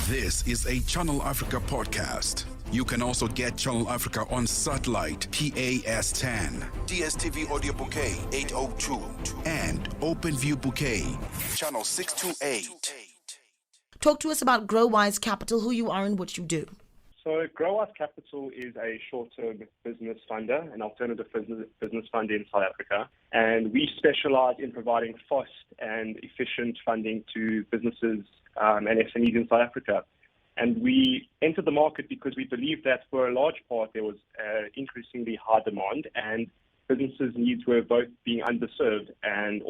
This is a Channel Africa podcast. You can also get Channel Africa on satellite, PAS10, DSTV Audio Bouquet 802, and OpenView Bouquet, Channel 628. Talk to us about GroWise Capital, who you are and what you do. So GroWise Capital is a short-term business funder, an alternative business fund in South Africa. And we specialize in providing fast and efficient funding to businesses and SMEs in South Africa. And we entered the market because we believed that for a large part there was increasingly high demand and businesses' needs were both being underserved, and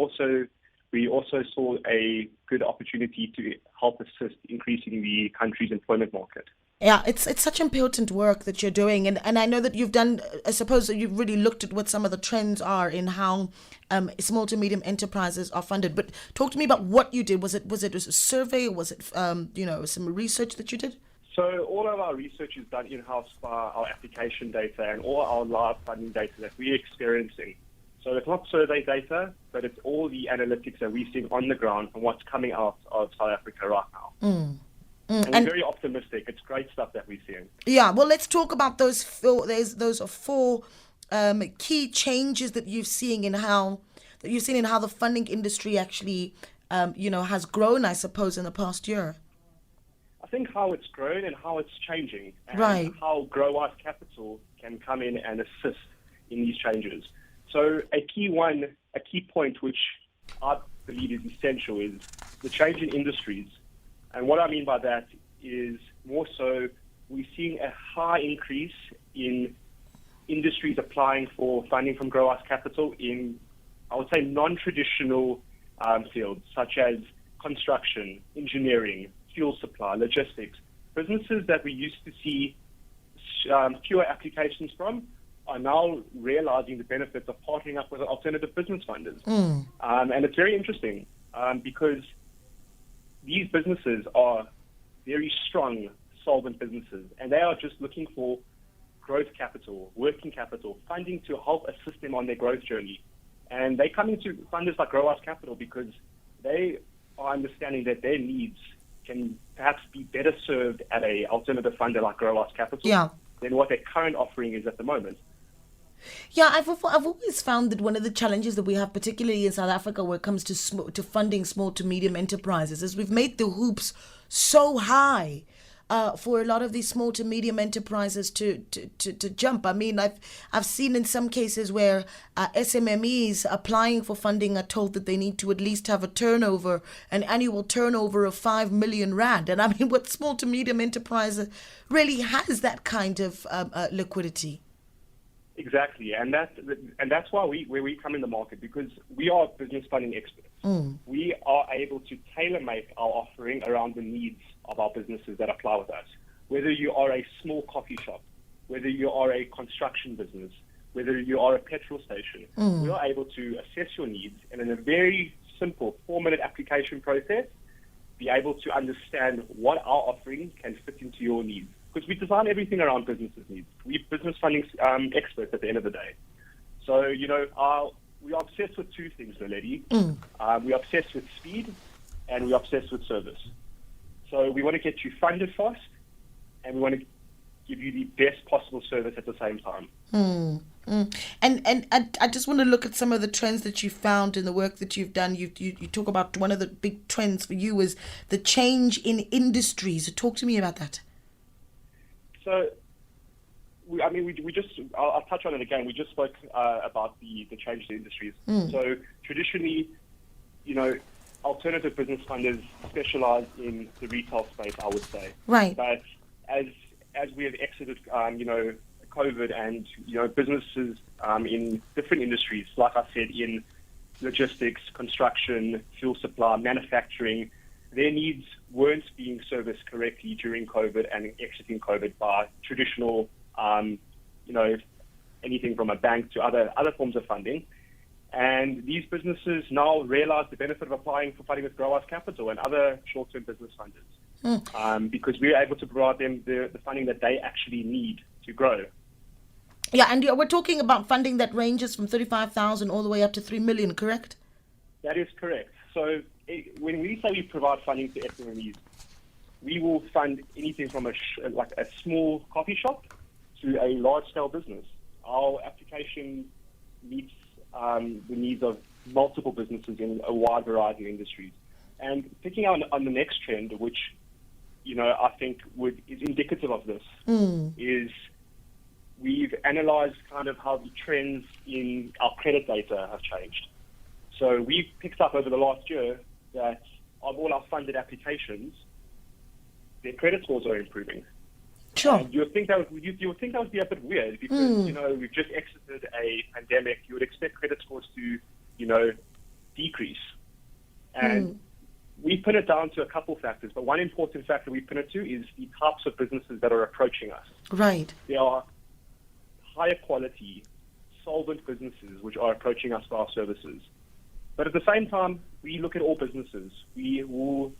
we also saw a good opportunity to help assist increasing the country's employment market. Yeah, it's such important work that you're doing, and I know that you've done, I suppose that you've really looked at what some of the trends are in how small to medium enterprises are funded. But talk to me about what you did. Was it a survey, or was it some research that you did? So all of our research is done in-house by our application data and all our live funding data that we're experiencing. So it's not survey data, but it's all the analytics that we're seeing on the ground from what's coming out of South Africa right now. And we're very optimistic. It's great stuff that we're seeing. Yeah, well, let's talk about those four. Those are four key changes that you've seen in how the funding industry actually, has grown, I suppose, in the past year. I think how it's grown and how it's changing, and right. How GroWise Capital can come in and assist in these changes. So a key point which I believe is essential is the change in industries. And what I mean by that is more so we're seeing a high increase in industries applying for funding from GroWise Capital in, I would say, non-traditional fields such as construction, engineering, fuel supply, logistics. Businesses that we used to see fewer applications from are now realizing the benefits of partnering up with alternative business funders. And it's very interesting because these businesses are very strong, solvent businesses, and they are just looking for growth capital, working capital, funding to help assist them on their growth journey. And they come into funders like GroWise Capital because they are understanding that their needs can perhaps be better served at an alternative funder like GroWise Capital than what their current offering is at the moment. Yeah, I've always found that one of the challenges that we have, particularly in South Africa, when it comes to funding small to medium enterprises, is we've made the hoops so high for a lot of these small to medium enterprises to jump. I mean, I've seen in some cases where SMMEs applying for funding are told that they need to at least have an annual turnover of 5 million rand. And I mean, what small to medium enterprise really has that kind of liquidity? Exactly, and that's why we come in the market, because we are business funding experts. We are able to tailor-make our offering around the needs of our businesses that apply with us. Whether you are a small coffee shop, whether you are a construction business, whether you are a petrol station, we are able to assess your needs and in a very simple 4-minute application process, be able to understand what our offering can fit into your needs. Because we design everything around businesses' needs. We're business funding experts at the end of the day. So, we are obsessed with two things, Naledi. We're obsessed with speed and we're obsessed with service. So we want to get you funded fast and we want to give you the best possible service at the same time. And I just want to look at some of the trends that you found in the work that you've done. You talk about one of the big trends for you is the change in industries. Talk to me about that. So, I'll touch on it again. We just spoke about the change in industries. So traditionally, alternative business funders specialize in the retail space, I would say. Right. But as we have exited, COVID and, businesses in different industries, like I said, in logistics, construction, fuel supply, manufacturing, their needs weren't being serviced correctly during COVID and exiting COVID by traditional, anything from a bank to other forms of funding. And these businesses now realize the benefit of applying for funding with GroWise Capital and other short-term business funders because we're able to provide them the funding that they actually need to grow. Yeah, and we're talking about funding that ranges from 35,000 all the way up to 3 million, correct? That is correct. So when we say we provide funding to SMEs, we will fund anything from like a small coffee shop to a large-scale business. Our application meets the needs of multiple businesses in a wide variety of industries. And picking out on the next trend, which I think is indicative of this, is we've analyzed kind of how the trends in our credit data have changed. So we've picked up over the last year that of all our funded applications, their credit scores are improving. Sure. And you would think that would be a bit weird because we've just exited a pandemic. You would expect credit scores to decrease, and we put it down to a couple factors. But one important factor we put it to is the types of businesses that are approaching us. Right. They are higher quality, solvent businesses which are approaching us for our services. But at the same time, we look at all businesses. We will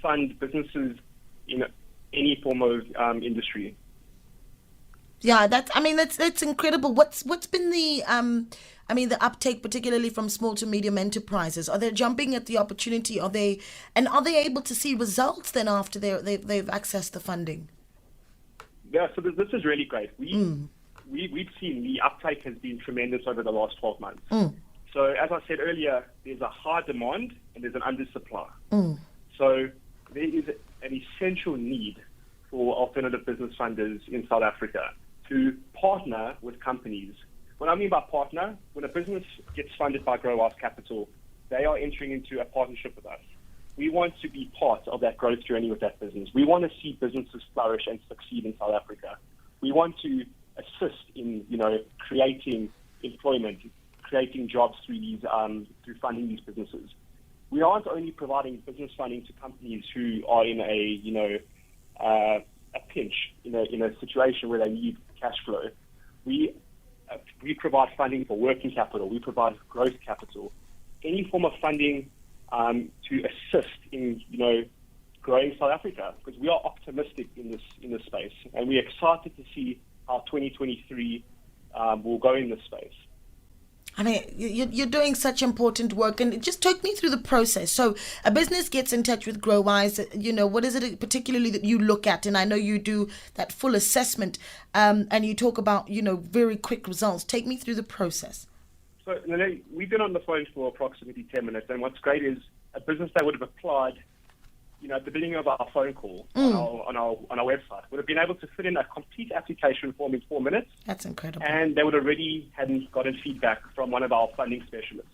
fund businesses in any form of industry. Yeah, that's incredible. What's been the the uptake, particularly from small to medium enterprises? Are they jumping at the opportunity? Are they able to see results then after they've accessed the funding? Yeah, so this is really great. We've seen the uptake has been tremendous over the last 12 months. So as I said earlier, there's a high demand and there's an undersupply. So there is an essential need for alternative business funders in South Africa to partner with companies. What I mean by partner, when a business gets funded by GroWise Capital, they are entering into a partnership with us. We want to be part of that growth journey with that business. We want to see businesses flourish and succeed in South Africa. We want to assist in, creating employment, creating jobs through through funding these businesses. We aren't only providing business funding to companies who are in a pinch, in a situation where they need cash flow. We provide funding for working capital. We provide growth capital. Any form of funding to assist in growing South Africa, because we are optimistic in this space, and we're excited to see how 2023 will go in this space. I mean, you're doing such important work, and just talk me through the process. So a business gets in touch with GroWise, what is it particularly that you look at? And I know you do that full assessment, and you talk about, very quick results. Take me through the process. So we've been on the phone for approximately 10 minutes, and what's great is a business that would have applied, at the beginning of our phone call on our website would have been able to fill in a complete application form in 4 minutes. That's incredible. And they would already hadn't gotten feedback from one of our funding specialists.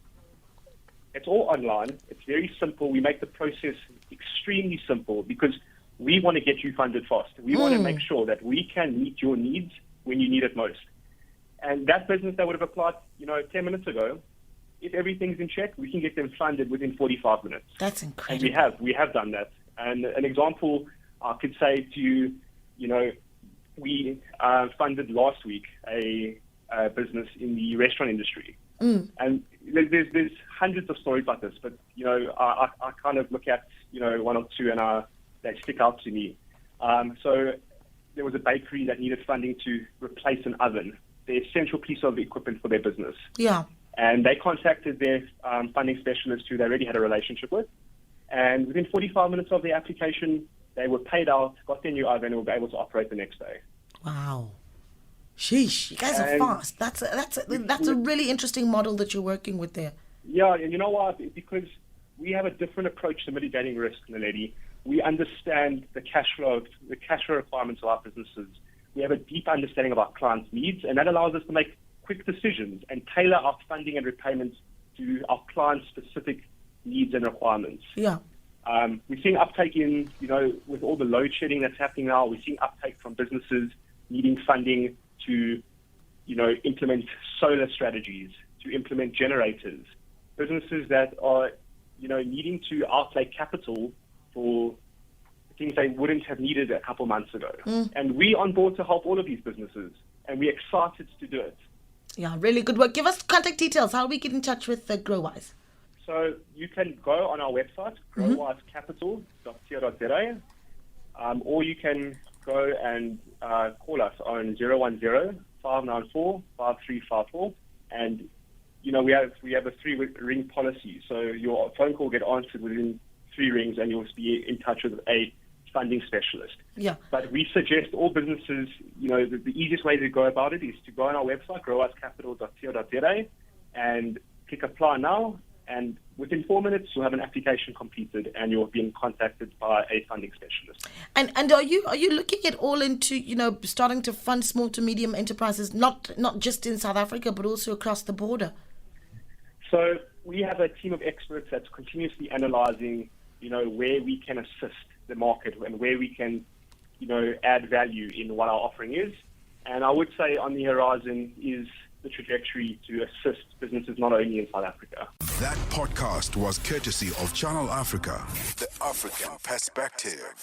It's all online. It's very simple. We make the process extremely simple because we want to get you funded fast. We want to make sure that we can meet your needs when you need it most. And that business that would have applied, 10 minutes ago, if everything's in check, we can get them funded within 45 minutes. That's incredible. And we have done that. And an example I could say to you, we funded last week a business in the restaurant industry. And there's hundreds of stories like this, but, I kind of look at, one or two and they stick out to me. So there was a bakery that needed funding to replace an oven, the essential piece of equipment for their business. Yeah. And they contacted their funding specialist who they already had a relationship with. And within 45 minutes of the application, they were paid out, got their new oven, and were able to operate the next day. Wow. Sheesh, you guys are fast. That's a really interesting model that you're working with there. Yeah, and you know what? Because we have a different approach to mitigating risk, Naledi. We understand the cash flow requirements of our businesses. We have a deep understanding of our clients' needs, and that allows us to make quick decisions and tailor our funding and repayments to our clients' specific needs and requirements. Yeah. We're seeing uptake in, with all the load shedding that's happening now, we're seeing uptake from businesses needing funding to, implement solar strategies, to implement generators. Businesses that are, needing to outlay capital for things they wouldn't have needed a couple months ago. And we're on board to help all of these businesses, and we're excited to do it. Yeah, really good work. Give us contact details. How do we get in touch with GroWise? So you can go on our website, growisecapital.co.za, or you can go and call us on 010-594-5354. And, we have a 3-ring policy. So your phone call will get answered within 3 rings, and you'll be in touch with a funding specialist. Yeah. But we suggest all businesses, the easiest way to go about it is to go on our website, growisecapital.co.za, and click apply now. And within 4 minutes, you'll have an application completed and you'll be contacted by a funding specialist. And are you looking at all into, starting to fund small to medium enterprises, not just in South Africa, but also across the border? So we have a team of experts that's continuously analyzing, where we can assist the market and where we can, add value in what our offering is. And I would say on the horizon is the trajectory to assist businesses not only in South Africa. That podcast was courtesy of Channel Africa, the African perspective.